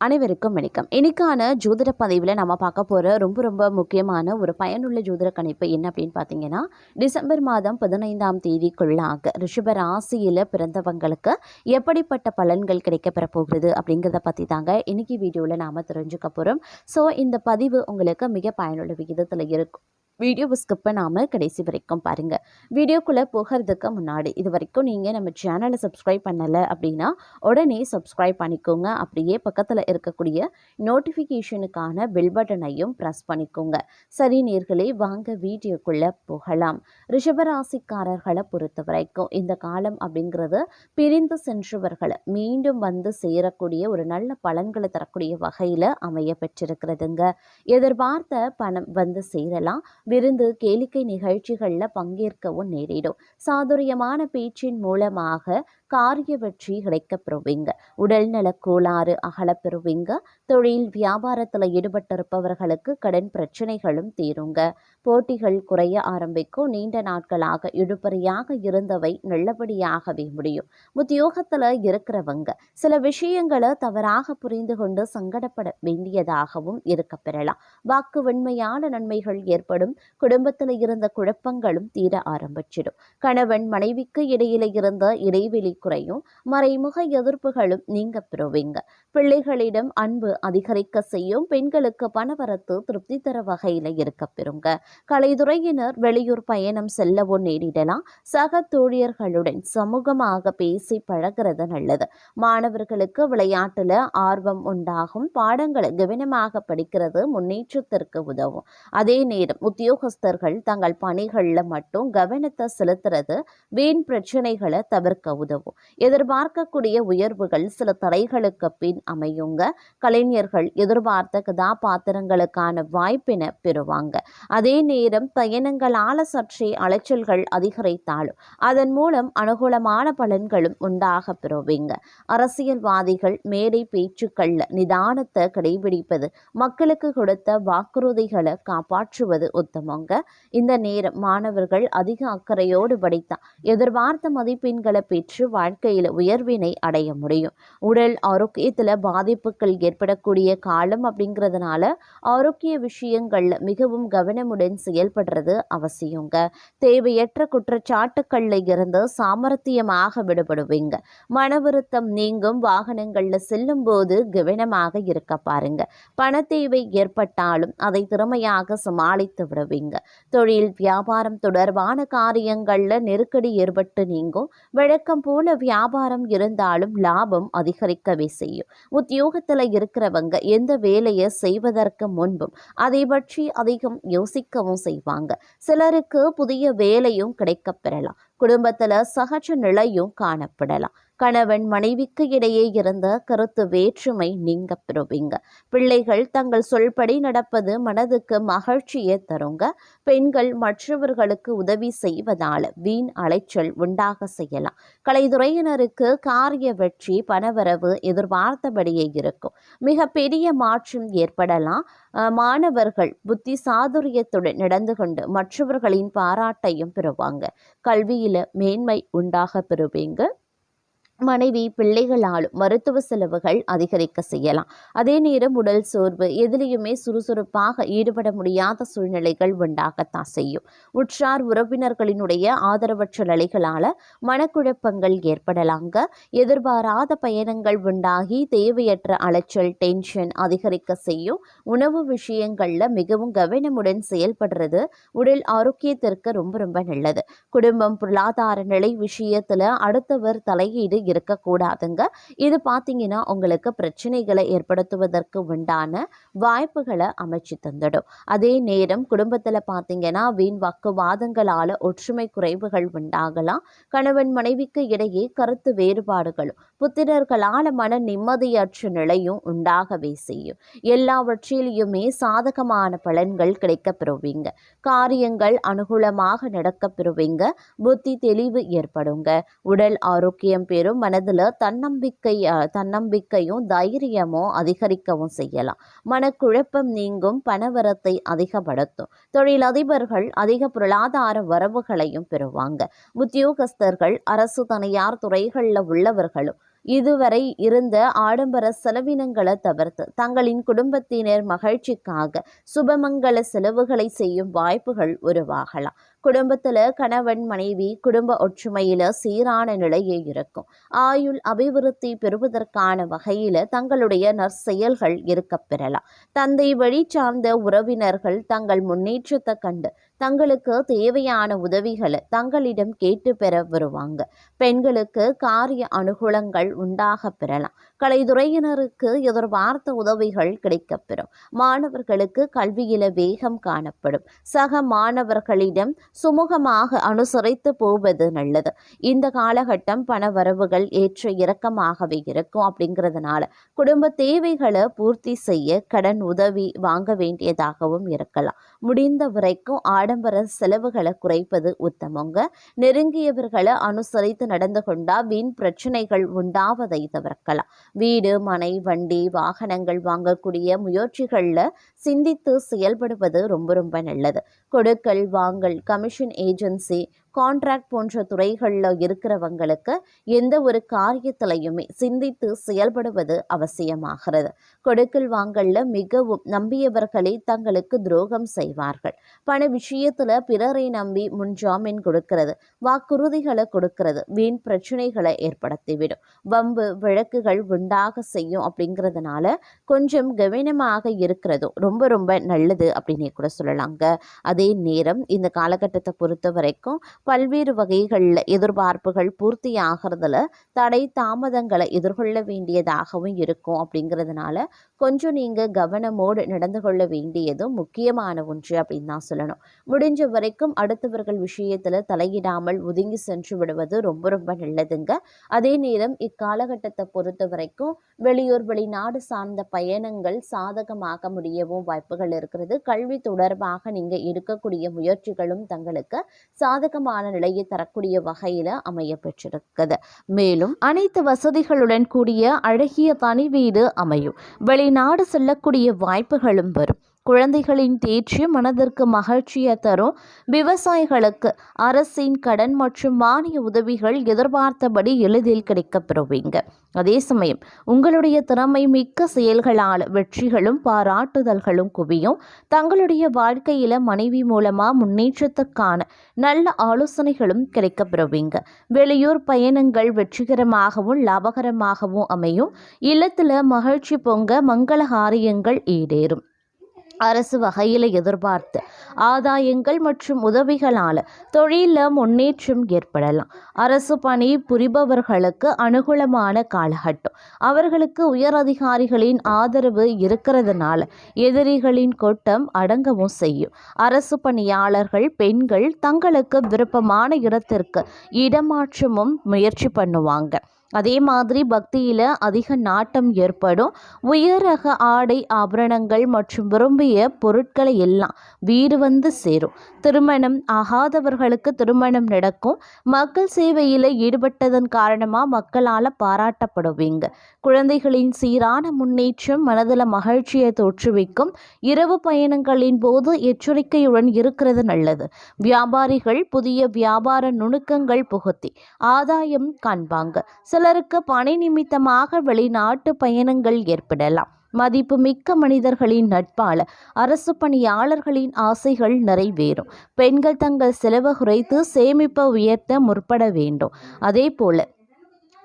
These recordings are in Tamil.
அனைவருக்கும் வணக்கம். இன்னைக்கான ஜோதிட பதிவில் நம்ம பார்க்க போகிற ரொம்ப முக்கியமான ஒரு பயனுள்ள ஜோதிட கணிப்பு என்ன அப்படின்னு பார்த்தீங்கன்னா, டிசம்பர் மாதம் 15ஆம் தேதிக்குள்ளாக ரிஷப ராசியில் பிறந்தவங்களுக்கு எப்படிப்பட்ட பலன்கள் கிடைக்கப்பெற போகிறது அப்படிங்கிறத பற்றி தாங்க இன்னைக்கு வீடியோவில் நாம் தெரிஞ்சுக்க போகிறோம். ஸோ இந்த பதிவு உங்களுக்கு மிக பயனுள்ள விகிதத்தில் இருக்கும். வீடியோவை ஸ்கிப் பண்ணாமல் கடைசி வரைக்கும் பாருங்கள். வீடியோக்குள்ளே போகிறதுக்கு முன்னாடி இது வரைக்கும் நீங்கள் நம்ம சேனலை சப்ஸ்கிரைப் பண்ணலை அப்படின்னா உடனே சப்ஸ்கிரைப் பண்ணிக்கோங்க. அப்படியே பக்கத்தில் இருக்கக்கூடிய நோட்டிஃபிகேஷனுக்கான பெல் பட்டனையும் ப்ரெஸ் பண்ணிக்கோங்க. சரி நேர்களே, வாங்க வீடியோக்குள்ளே போகலாம். ரிஷபராசிக்காரர்களை பொறுத்த வரைக்கும் இந்த காலம் அப்படிங்கிறது பிரிந்து சென்றவர்களை மீண்டும் வந்து சேரக்கூடிய ஒரு நல்ல பலன்களை தரக்கூடிய வகையில் அமைய பெற்றிருக்கிறதுங்க. எதிர்பார்த்த பணம் வந்து சேரலாம். விருந்து கேளிக்கை நிகழ்ச்சிகளில் பங்கேற்கவும் நேரிடும். சாதுரியமான பேச்சின் மூலமாக காரிய வெற்றி கிடைக்கப்பெறுவீங்க. உடல்நல கோளாறு அகலப்பெறுவீங்க. தொழில் வியாபாரத்தில் ஈடுபட்டிருப்பவர்களுக்கு கடன் பிரச்சனைகளும் தீருங்க. போட்டிகள் குறைய ஆரம்பிக்கும். நீண்ட நாட்களாக இழுபறியாக இருந்தவை நல்லபடியாகவே முடியும். உத்தியோகத்தில் இருக்கிறவங்க சில விஷயங்களை தவறாக புரிந்து கொண்டு சங்கடப்பட வேண்டியதாகவும் இருக்க பெறலாம். வாக்கு வெண்மையான நன்மைகள் ஏற்படும். குடும்பத்தில் இருந்த குழப்பங்களும் தீர ஆரம்பிச்சிடும். கணவன் மனைவிக்கு இடையில இருந்த இடைவெளி குறையும். மறைமுக எதிர்ப்புகளும் நீங்க பெறுவீங்க. பிள்ளைகளிடம் அன்பு அதிகரிக்க செய்யும். பெண்களுக்கு பணவரத்து திருப்தி தர வகையில இருக்க பெறுங்க. கலைத்துறையினர் வெளியூர் பயணம் செல்லவும் நேரிடலாம். சக தோழியர்களுடன் சமூகமாக பேசி பழகிறது நல்லது. மாணவர்களுக்கு விளையாட்டுல ஆர்வம் உண்டாகும். பாடங்களை கவனமாக படிக்கிறது முன்னேற்றத்திற்கு உதவும். அதே நேரம் உத்தியோகஸ்தர்கள் தங்கள் பணிகளில் மட்டும் கவனத்தை செலுத்துறது வீண் பிரச்சனைகளை தவிர்க்க உதவும். எதிர்பார்க்கக்கூடிய உயர்வுகள் சில தடைகளுக்கு பின் அமையுங்க. கலைஞர்கள் எதிர்பார்த்த கதாபாத்திரங்களுக்கான வாய்ப்பினை பெறுவாங்க. அதே நேரம் பயணங்களால சற்றே அலைச்சல்கள் அதிகரித்தாலும் அதன் மூலம் அனுகூலமான பலன்களும் உண்டாக பெறுவீங்க. அரசியல்வாதிகள் மேடை பேச்சுக்கள்ல நிதானத்தை கடைபிடிப்பது, மக்களுக்கு கொடுத்த வாக்குறுதிகளை காப்பாற்றுவது உத்தமங்க. இந்த நேரம் மாணவர்கள் அதிக அக்கறையோடு படித்தா எதிர்பார்த்த மதிப்பெண்களை பெற்று வாழ்க்கையில் உயர்வினை அடைய முடியும். உடல் ஆரோக்கியத்தில் பாதிப்புகள் ஏற்படக்கூடிய காலம் அப்படிங்கிறதுனால ஆரோக்கிய விஷயங்கள்ல மிகவும் கவனமுடன் செயல்படுறது அவசியங்க. தேவையற்ற குற்றச்சாட்டுக்கள்ல இருந்து சாமர்த்தியமாக விடுபடுவீங்க. மன வருத்தம் நீங்கும். வாகனங்கள்ல செல்லும் போது கவனமாக இருக்க பாருங்க. பண தேவை ஏற்பட்டாலும் அதை திறமையாக சமாளித்து விடுவீங்க. தொழில் வியாபாரம் தொடர்பான காரியங்கள்ல நெருக்கடி ஏற்பட்டு நீங்கும். வழக்கம் போல வியாபாரம் இருந்தாலும் லாபம் அதிகரிக்கவே செய்யும். உத்தியோகத்தில் இருக்கிறவங்க எந்த வேலையை செய்வதற்கு முன்பும் அதை பற்றி அதிகம் யோசிக்கவும் செய்வாங்க. சிலருக்கு புதிய வேலையும் கிடைக்கப் பெறலாம். குடும்பத்துல சகஜ நிலையும் காணப்படலாம். கணவன் மனைவிக்கு இடையே இருந்த கருத்து வேற்றுமை நீங்க பெறுவீங்க. பிள்ளைகள் தங்கள் சொல்படி நடப்பது மனதுக்கு மகிழ்ச்சியை தருங்க. பெண்கள் மற்றவர்களுக்கு உதவி செய்வதால வீண் அலைச்சல் உண்டாக செய்யலாம். கலைத்துறையினருக்கு காரிய வெற்றி பணவரவு எதிர்பார்த்தபடியே இருக்கும். மிக பெரிய மாற்றம் ஏற்படலாம். மாணவர்கள் புத்தி சாதுரியத்துடன் நடந்து கொண்டு மற்றவர்களின் பாராட்டையும் பெறுவாங்க. கல்வியில மேன்மை உண்டாக பெறுவீங்க. மனைவி பிள்ளைகளாலும் மருத்துவ செலவுகள் அதிகரிக்க செய்யலாம். அதே நேரம் உடல் சோர்வு, எதிலையுமே சுறுசுறுப்பாக ஈடுபட முடியாத சூழ்நிலைகள் உண்டாகத்தான் செய்யும். உற்றார் உறவினர்களினுடைய ஆதரவற்ற நிலைகளால மனக்குழப்பங்கள் ஏற்படலாங்க. எதிர்பாராத பயணங்கள் உண்டாகி தேவையற்ற அலைச்சல் டென்ஷன் அதிகரிக்க செய்யும். உணவு விஷயங்கள்ல மிகவும் கவனமுடன் செயல்படுறது உடல் ஆரோக்கியத்திற்கு ரொம்ப நல்லது. குடும்பம் பொருளாதார நிலை விஷயத்துல அடுத்தவர் தலையீடு இருக்கக்கூடாதுங்க. இது பார்த்தீங்கன்னா உங்களுக்கு பிரச்சனைகளை ஏற்படுத்துவதற்கு உண்டான வாய்ப்புகளை அமைச்சு தந்துடும். அதே நேரம் குடும்பத்தில் பார்த்தீங்கன்னா வீண் வாக்குவாதங்களால ஒற்றுமை குறைவுகள் உண்டாகலாம். கணவன் மனைவிக்கு இடையே கருத்து வேறுபாடுகளும் புத்திரர்களால மன நிம்மதியற்ற நிலையும் உண்டாகவே செய்யும். எல்லாவற்றிலுமே சாதகமான பலன்கள் கிடைக்கப் பெறுவீங்க. காரியங்கள் அனுகூலமாக நடக்கப் பெறுவீங்க. புத்தி தெளிவு ஏற்படுங்க. உடல் ஆரோக்கியம் பெறும். மனதில் தன்னம்பிக்கையும் தைரியமும் அதிகரிக்கவும் செய்யலாம். மனக்குழப்பம் நீங்கும். பணவரத்தை அதிகப்படுத்தும். தொழிலதிபர்கள் அதிக பொருளாதார வரவுகளையும் பெறுவாங்க. உத்தியோகஸ்தர்கள் அரசு தனியார் துறைகளில் உள்ளவர்களும் இதுவரை இருந்த ஆடம்பர செலவினங்களை தவிர்த்து தங்களின் குடும்பத்தினர் மகிழ்ச்சிக்காக சுபமங்கல செலவுகளை செய்யும் வாய்ப்புகள் உருவாகலாம். குடும்பத்துல கணவன் மனைவி குடும்ப ஒற்றுமையில சீரான நிலையே இருக்கும். ஆயுள் அபிவிருத்தி பெறுவதற்கான வகையில தங்களுடைய நற்செயல்கள் இருக்க பெறலாம். தந்தை வழி சார்ந்த உறவினர்கள் தங்கள் முன்னேற்றத்தை கண்டு தங்களுக்கு தேவையான உதவிகளை தங்களிடம் கேட்டு பெற வருவாங்க. பெண்களுக்கு காரிய அனுகூலங்கள் உண்டாக பெறலாம். கலைத்துறையினருக்கு எதிர்பார்த்த உதவிகள் கிடைக்கப்பெறும். மாணவர்களுக்கு கல்வியில வேகம் காணப்படும். சக மாணவர்களிடம் சுமூகமாக அனுசரித்து போவது நல்லது. இந்த காலகட்டம் பண வரவுகள் ஏற்ற இறக்கமாகவே இருக்கும். அப்படிங்கிறதுனால குடும்ப தேவைகளை பூர்த்தி செய்ய கடன் உதவி வாங்க வேண்டியதாகவும் இருக்கலாம். முடிந்த வரைக்கும் ஆடம்பர செலவுகளை குறைப்பது உத்தமங்க. நெருங்கியவர்களை அனுசரித்து நடந்து கொண்டா வீண் பிரச்சனைகள் உண்டாவதை தவிர்க்கலாம். வீடு மனை வண்டி வாகனங்கள் வாங்கக்கூடிய முயற்சிகள்ல சிந்தித்து செயல்படுவது ரொம்ப ரொம்ப நல்லது. கொடுக்கல் வாங்கல் கமிஷன் ஏஜென்சி கான்ட்ராக்ட் போன்ற துறைகளில் இருக்கிறவங்களுக்கு எந்த ஒரு காரியத்திலையுமே சிந்தித்து செயல்படுவது அவசியமாகிறது. கொடுக்கல் வாங்கல்ல மிகவும் நம்பியவர்களே தங்களுக்கு துரோகம் செய்வார்கள். பண விஷயத்துல பிறரை நம்பி முன்ஜாமீன் கொடுக்கிறது, வாக்குறுதிகளை கொடுக்கிறது வீண் பிரச்சனைகளை ஏற்படுத்திவிடும். வம்பு வழக்குகள் உண்டாக செய்யும். அப்படிங்கிறதுனால கொஞ்சம் கவனமாக இருக்கிறதும் ரொம்ப ரொம்ப நல்லது அப்படின்னே கூட சொல்லலாங்க. அதே நேரம் இந்த காலகட்டத்தை பொறுத்த வரைக்கும் பல்வேறு வகைகளில் எதிர்பார்ப்புகள் பூர்த்தி ஆகிறதுல தடை தாமதங்களை எதிர்கொள்ள வேண்டியதாகவும் இருக்கும். அப்படிங்கிறதுனால கொஞ்சம் நீங்கள் கவனமோடு நடந்து கொள்ள வேண்டியதும் முக்கியமான ஒன்று அப்படின்னு தான் சொல்லணும். முடிஞ்ச வரைக்கும் அடுத்தவர்கள் விஷயத்தில் தலையிடாமல் ஒதுங்கி சென்று விடுவது ரொம்ப ரொம்ப நல்லதுங்க. அதே நேரம் இக்காலகட்டத்தை பொறுத்த வரைக்கும் வெளியூர் வெளிநாடு சார்ந்த பயணங்கள் சாதகமாக முடியவும் வாய்ப்புகள் இருக்கிறது. கல்வி தொடர்பாக நீங்கள் எடுக்கக்கூடிய முயற்சிகளும் தங்களுக்கு சாதகமான நிலையை தரக்கூடிய வகையில அமைய பெற்றிருக்குது. மேலும் அனைத்து வசதிகளுடன் கூடிய அழகிய தனி வீடு அமையும். வெளிநாடு செல்லக்கூடிய வாய்ப்புகளும் வரும். குழந்தைகளின் தேர்ச்சி மனதிற்கு மகிழ்ச்சியை தரும். விவசாயிகளுக்கு அரசின் கடன் மற்றும் மானிய உதவிகள் எதிர்பார்த்தபடி எளிதில் கிடைக்கப்பெறுவீங்க. அதே சமயம் உங்களுடைய திறமை மிக்க செயல்களால் வெற்றிகளும் பாராட்டுதல்களும் குவியும். தங்களுடைய வாழ்க்கையில மனைவி மூலமா முன்னேற்றத்துக்கான நல்ல ஆலோசனைகளும் கிடைக்கப்பெறுவீங்க. வெளியூர் பயணங்கள் வெற்றிகரமாகவும் லாபகரமாகவும் அமையும். இல்லத்துல மகிழ்ச்சி பொங்க மங்கள காரியங்கள் ஈடேறும். அரசு வகையில் எதிர்பார்த்து ஆதாயங்கள் மற்றும் உதவிகளால் தொழிலில் முன்னேற்றம் ஏற்படலாம். அரசு பணி புரிபவர்களுக்கு அனுகூலமான காலகட்டம். அவர்களுக்கு உயர் அதிகாரிகளின் ஆதரவு இருக்கிறதுனால எதிரிகளின் கொட்டம் அடங்கவும் செய்யும். அரசு பணியாளர்கள் பெண்கள் தங்களுக்கு விருப்பமான இடத்திற்கு இடமாற்றமும் முயற்சி பண்ணுவாங்க. அதே மாதிரி பக்தியில் அதிக நாட்டம் ஏற்படும். உயர் ரக ஆடை ஆபரணங்கள் மற்றும் விரும்பிய பொருட்களை எல்லாம் வீடு வந்து சேரும். திருமணம் ஆகாதவர்களுக்கு திருமணம் நடக்கும். மக்கள் சேவையில் ஈடுபட்டதன் காரணமாக மக்களால் பாராட்டப்படுவீங்க. குழந்தைகளின் சீரான முன்னேற்றம் மனதில் மகிழ்ச்சியை தோற்றுவிக்கும். இரவு பயணங்களின் போது எச்சரிக்கையுடன் இருக்கிறது நல்லது. வியாபாரிகள் புதிய வியாபார நுணுக்கங்கள் புகுத்தி ஆதாயம் காண்பாங்க. சிலருக்கு பணி நிமித்தமாக வெளிநாட்டு பயணங்கள் ஏற்படலாம். மதிப்புமிக்க மனிதர்களின் நட்பால அரசு பணியாளர்களின் ஆசைகள் நிறைவேறும். பெண்கள் தங்கள் செலவு குறைத்து சேமிப்பை உயர்த்த முற்பட வேண்டும். அதே போல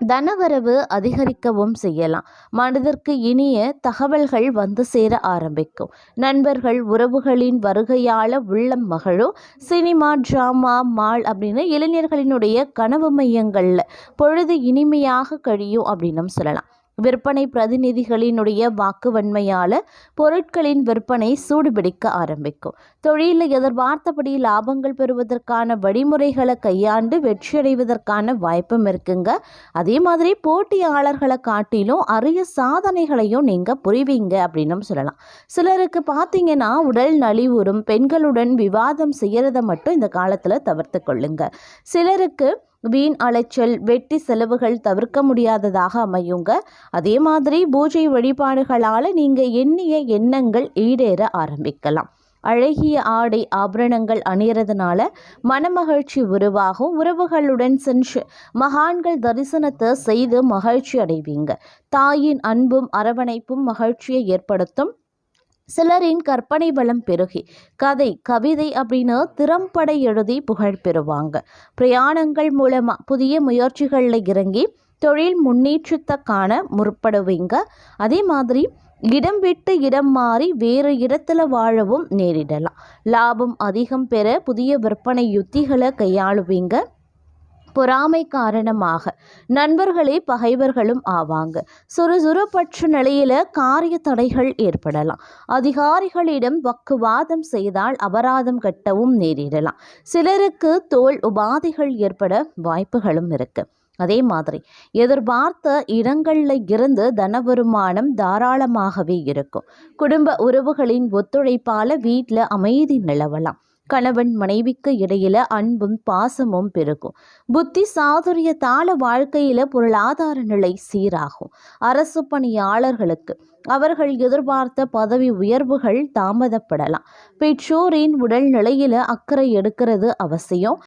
தனவரவு அதிகரிக்கவும் செய்யலாம். மனதிற்கு இனிய தகவல்கள் வந்து சேர ஆரம்பிக்கும். நண்பர்கள் உறவுகளின் வருகையால் உள்ளம் மகிழும். சினிமா டிராமா மால் அப்படின்னு இளைஞர்களினுடைய கனவு மையங்களில் பொழுது இனிமையாக கழியும் அப்படின்னு சொல்லலாம். விற்பனை பிரதிநிதிகளினுடைய வாக்குவன்மையால் பொருட்களின் விற்பனை சூடுபிடிக்க ஆரம்பிக்கும். தொழிலில் எதிர்பார்த்தபடி லாபங்கள் பெறுவதற்கான வழிமுறைகளை கையாண்டு வெற்றியடைவதற்கான வாய்ப்பும் இருக்குங்க. அதே மாதிரி போட்டியாளர்களை காட்டிலும் அரிய சாதனைகளையும் நீங்கள் புரிவீங்க அப்படின்னு சொல்லலாம். சிலருக்கு பார்த்தீங்கன்னா உடல் நலிவுறும். பெண்களுடன் விவாதம் செய்கிறத மட்டும் இந்த காலத்தில் தவிர்த்து கொள்ளுங்க. சிலருக்கு வீண் அலைச்சல் வெட்டி செலவுகள் தவிர்க்க முடியாததாக அமையுங்க. அதே மாதிரி பூஜை வழிபாடுகளால் நீங்கள் எண்ணிய எண்ணங்கள் ஈடேற ஆரம்பிக்கலாம். அழகிய ஆடை ஆபரணங்கள் அணியறதுனால மனமகிழ்ச்சி உருவாகும். உறவுகளுடன் சென்று மகான்கள் தரிசனத்தை செய்து மகிழ்ச்சி அடைவீங்க. தாயின் அன்பும் அரவணைப்பும் மகிழ்ச்சியை ஏற்படுத்தும். சிலரின் கற்பனை வளம் பெருகி கதை கவிதை அப்படின்னு திறம்பட எழுதி புகழ் பெறுவாங்க. பிரயாணங்கள் மூலமா புதிய முயற்சிகளில் இறங்கி தொழில் முன்னேற்றத்தை காண முற்படுவீங்க. அதே மாதிரி இடம் விட்டு இடம் மாறி வேறு இடத்துல வாழவும் நேரிடலாம். லாபம் அதிகம் பெற புதிய விற்பனை யுத்திகளை கையாளுவீங்க. பொறாமை காரணமாக நண்பர்களே பகைவர்களும் ஆவாங்க. சுறுசுறுப்பற்ற நிலையில காரிய தடைகள் ஏற்படலாம். அதிகாரிகளிடம் வாக்குவாதம் செய்தால் அபராதம் கட்டவும் நேரிடலாம். சிலருக்கு தோல் உபாதைகள் ஏற்பட வாய்ப்புகளும் இருக்கு. அதே மாதிரி எதிர்பார்த்த இடங்கள்ல இருந்து தன வருமானம் தாராளமாகவே இருக்கும். குடும்ப உறவுகளின் ஒத்துழைப்பால வீட்டில் அமைதி நிலவலாம். கணவன் மனைவிக்கு இடையில அன்பும் பாசமும் பெருகும். புத்தி சாதுரியத்தால வாழ்க்கையில பொருளாதார நிலை சீராகும். அரசு பணியாளர்களுக்கு அவர்கள் எதிர்பார்த்த பதவி உயர்வுகள் தாமதப்படலாம். பெற்றோரின் உடல் நிலையில அக்கறை எடுக்கிறது அவசியம்.